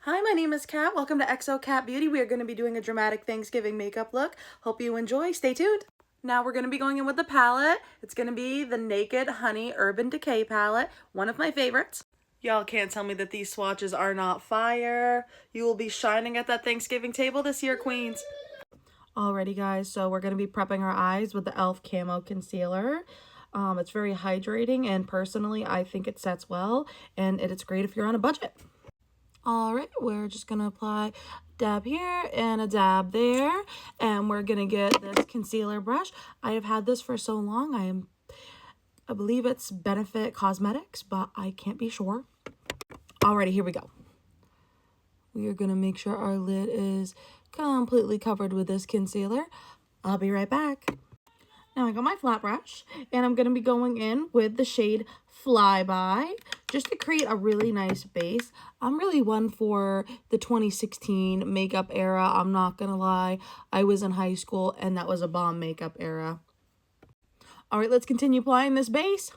Hi, my name is Kat. Welcome to XO Kat Beauty. We are going to be doing a dramatic Thanksgiving makeup look. Hope you enjoy. Stay tuned. Now we're going to be going in with the palette. It's going to be the Naked Honey Urban Decay palette, one of my favorites. Y'all can't tell me that these swatches are not fire. You will be shining at that Thanksgiving table this year, queens. Alrighty, guys, so we're going to be prepping our eyes with the e.l.f. Camo Concealer. It's very hydrating, and personally, I think it sets well, and it's great if you're on a budget. All right, we're just going to apply a dab here and a dab there, and we're going to get this concealer brush. I have had this for so long. I believe it's Benefit Cosmetics, but I can't be sure. Alrighty, here we go. We are going to make sure our lid is completely covered with this concealer. I'll be right back. Now I got my flat brush, and I'm going to be going in with the shade Flyby, just to create a really nice base. I'm really one for the 2016 makeup era. I'm not going to lie. I was in high school, and that was a bomb makeup era. All right, let's continue applying this base.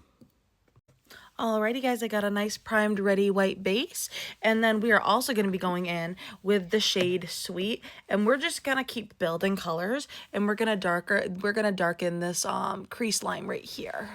Alrighty, guys, I got a nice primed ready white base, and then we are also going to be going in with the shade Sweet, and we're just going to keep building colors, and we're going to darken this crease line right here.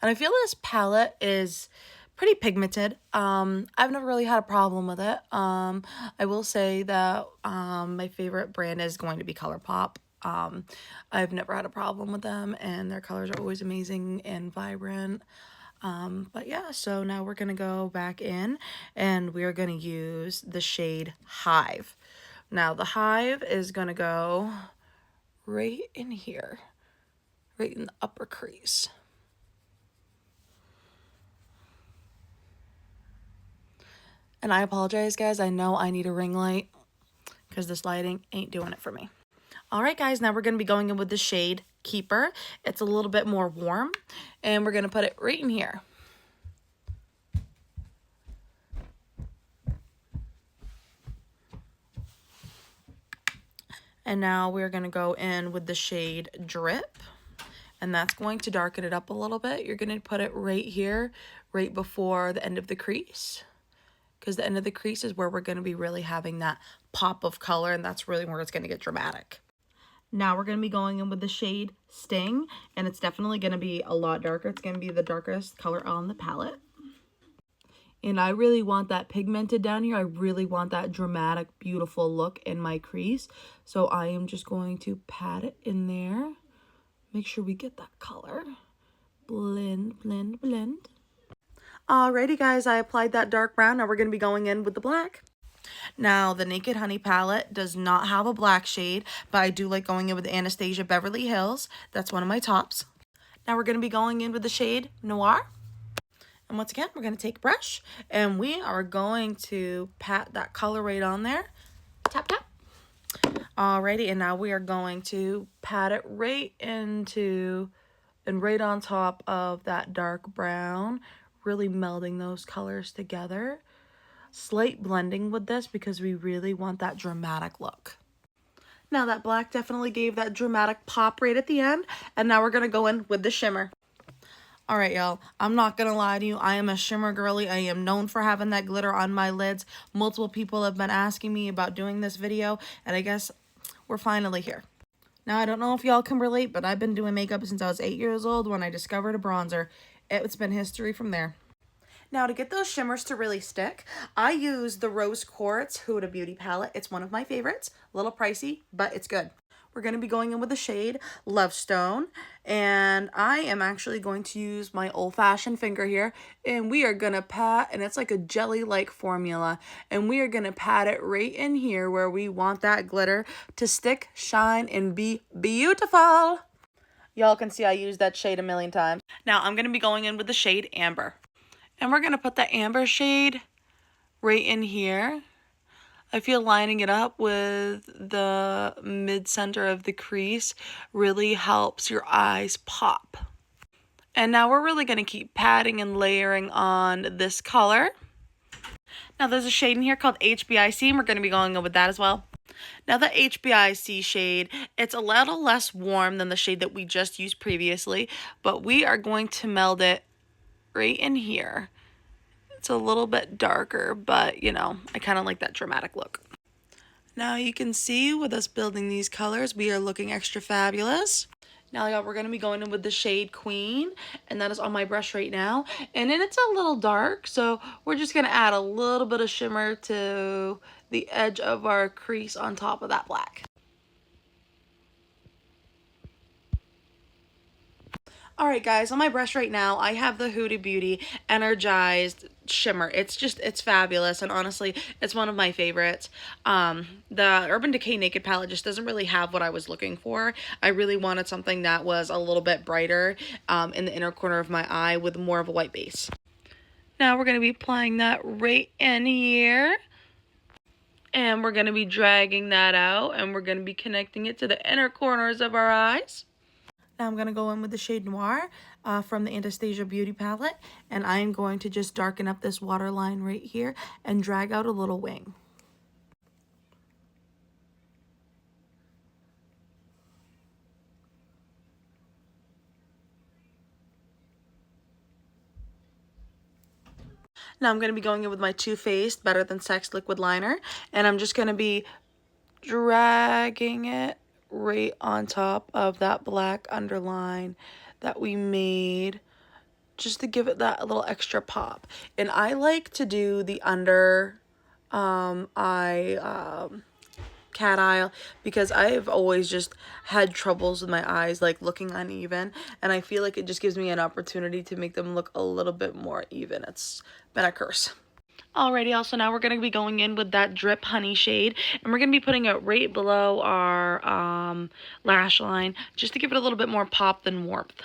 And I feel this palette is pretty pigmented. I've never really had a problem with it. I will say that my favorite brand is going to be ColourPop. I've never had a problem with them, and their colors are always amazing and vibrant. But yeah, so now we're going to go back in, and we are going to use the shade Hive. Now, the Hive is going to go right in here, right in the upper crease. And I apologize, guys. I know I need a ring light because this lighting ain't doing it for me. All right, guys. Now we're going to be going in with the shade Keeper. It's a little bit more warm. And we're going to put it right in here. And now we're going to go in with the shade Drip. And that's going to darken it up a little bit. You're going to put it right here, right before the end of the crease. Because the end of the crease is where we're going to be really having that pop of color, and that's really where it's going to get dramatic. Now we're going to be going in with the shade Sting, and it's definitely going to be a lot darker. It's going to be the darkest color on the palette. And I really want that pigmented down here. I really want that dramatic, beautiful look in my crease. So I am just going to pat it in there. Make sure we get that color. Blend, blend, blend. Alrighty, guys, I applied that dark brown. Now we're going to be going in with the black. Now, the Naked Honey palette does not have a black shade, but I do like going in with the Anastasia Beverly Hills. That's one of my tops. Now we're going to be going in with the shade Noir. And once again, we're going to take a brush, and we are going to pat that color right on there. Tap, tap. Alrighty, and now we are going to pat it right into and right on top of that dark brown, really melding those colors together. Slight blending with this because we really want that dramatic look. Now that black definitely gave that dramatic pop right at the end, and now we're going to go in with the shimmer. All right, y'all, I'm not going to lie to you. I am a shimmer girly. I am known for having that glitter on my lids. Multiple people have been asking me about doing this video, and I guess we're finally here. Now, I don't know if y'all can relate, but I've been doing makeup since I was 8 years old when I discovered a bronzer. It's been history from there. Now, to get those shimmers to really stick, I use the Rose Quartz Huda Beauty palette. It's one of my favorites. A little pricey, but it's good. We're going to be going in with the shade Lovestone, and I am actually going to use my old-fashioned finger here, and we are going to pat, and it's like a jelly-like formula, and we are going to pat it right in here where we want that glitter to stick, shine, and be beautiful. Y'all can see I used that shade a million times. Now, I'm going to be going in with the shade Amber. And we're going to put the amber shade right in here. I feel lining it up with the mid-center of the crease really helps your eyes pop. And now we're really going to keep patting and layering on this color. Now there's a shade in here called HBIC, and we're going to be going in with that as well. Now the HBIC shade, it's a little less warm than the shade that we just used previously, but we are going to meld it right in here. It's a little bit darker, but you know, I kind of like that dramatic look. Now you can see with us building these colors, we are looking extra fabulous. Now y'all, we're going to be going in with the shade Queen, and that is on my brush right now. And then it's a little dark, so we're just going to add a little bit of shimmer to the edge of our crease on top of that black. Alright guys, on my brush right now, I have the Huda Beauty Energized Shimmer. It's fabulous, and honestly, it's one of my favorites. The Urban Decay Naked palette just doesn't really have what I was looking for. I really wanted something that was a little bit brighter in the inner corner of my eye with more of a white base. Now we're going to be applying that right in here. And we're going to be dragging that out, and we're going to be connecting it to the inner corners of our eyes. Now I'm going to go in with the shade Noir from the Anastasia Beauty palette, and I'm going to just darken up this waterline right here and drag out a little wing. Now I'm going to be going in with my Too Faced Better Than Sex liquid liner, and I'm just going to be dragging it right on top of that black underline that we made, just to give it that little extra pop. And I like to do the under eye cat eye because I've always just had troubles with my eyes like looking uneven, and I feel like it just gives me an opportunity to make them look a little bit more even. It's been a curse. Alrighty, also now we're going to be going in with that Drip Honey shade, and we're going to be putting it right below our lash line just to give it a little bit more pop than warmth.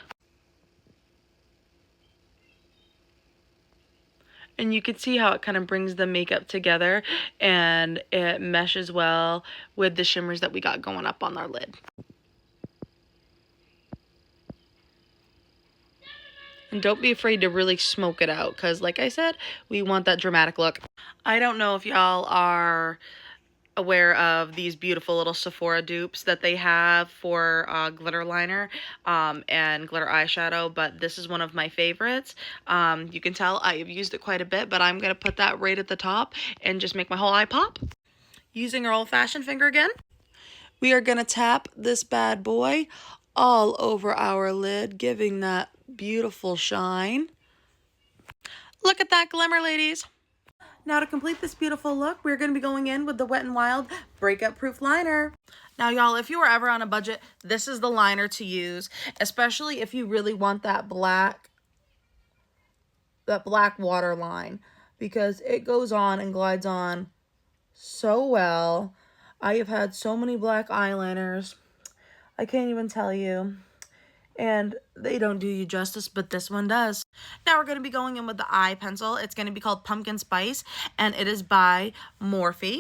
And you can see how it kind of brings the makeup together, and it meshes well with the shimmers that we got going up on our lid. And don't be afraid to really smoke it out, because like I said, we want that dramatic look. I don't know if y'all are aware of these beautiful little Sephora dupes that they have for glitter liner and glitter eyeshadow, but this is one of my favorites. You can tell I've used it quite a bit, but I'm going to put that right at the top and just make my whole eye pop. Using our old-fashioned finger again, we are going to tap this bad boy all over our lid, giving that beautiful shine. Look at that glimmer, ladies. Now to complete this beautiful look, we're going to be going in with the Wet n Wild Breakup Proof Liner. Now, y'all, if you were ever on a budget, this is the liner to use, especially if you really want that black water line, because it goes on and glides on so well. I have had so many black eyeliners, I can't even tell you. And they don't do you justice, but this one does. Now we're going to be going in with the eye pencil. It's going to be called Pumpkin Spice, and it is by Morphe.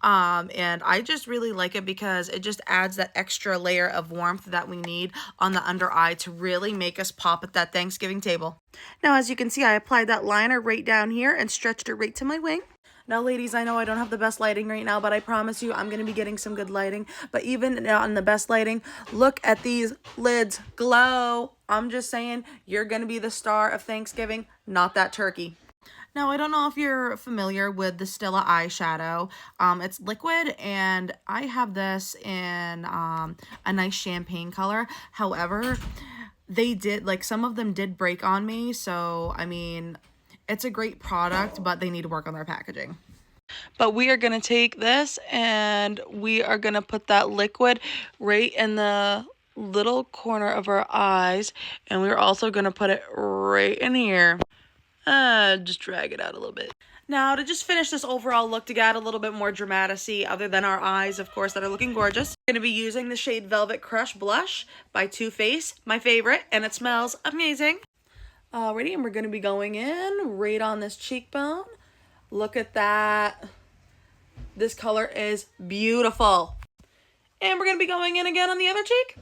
And I just really like it because it just adds that extra layer of warmth that we need on the under eye to really make us pop at that Thanksgiving table. Now, as you can see, I applied that liner right down here and stretched it right to my wing. Now, ladies, I know I don't have the best lighting right now, but I promise you I'm going to be getting some good lighting. But even on the best lighting, look at these lids glow. I'm just saying, you're going to be the star of Thanksgiving, not that turkey. Now, I don't know if you're familiar with the Stila eyeshadow. It's liquid, and I have this in a nice champagne color. However, they did, like, some of them did break on me, so, I mean, it's a great product, but they need to work on their packaging. But we are going to take this and we are going to put that liquid right in the little corner of our eyes. And we're also going to put it right in here. Just drag it out a little bit. Now, to just finish this overall look, to add a little bit more dramaticity other than our eyes, of course, that are looking gorgeous, I'm going to be using the shade Velvet Crush Blush by Too Faced, my favorite, and it smells amazing. Alrighty, and we're going to be going in right on this cheekbone. Look at that. This color is beautiful. And we're going to be going in again on the other cheek.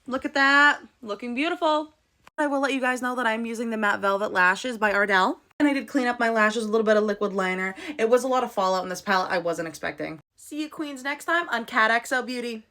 Look at that. Looking beautiful. I will let you guys know that I'm using the Matte Velvet Lashes by Ardell. And I did clean up my lashes, a little bit of liquid liner. It was a lot of fallout in this palette I wasn't expecting. See you queens next time on Cat XL Beauty.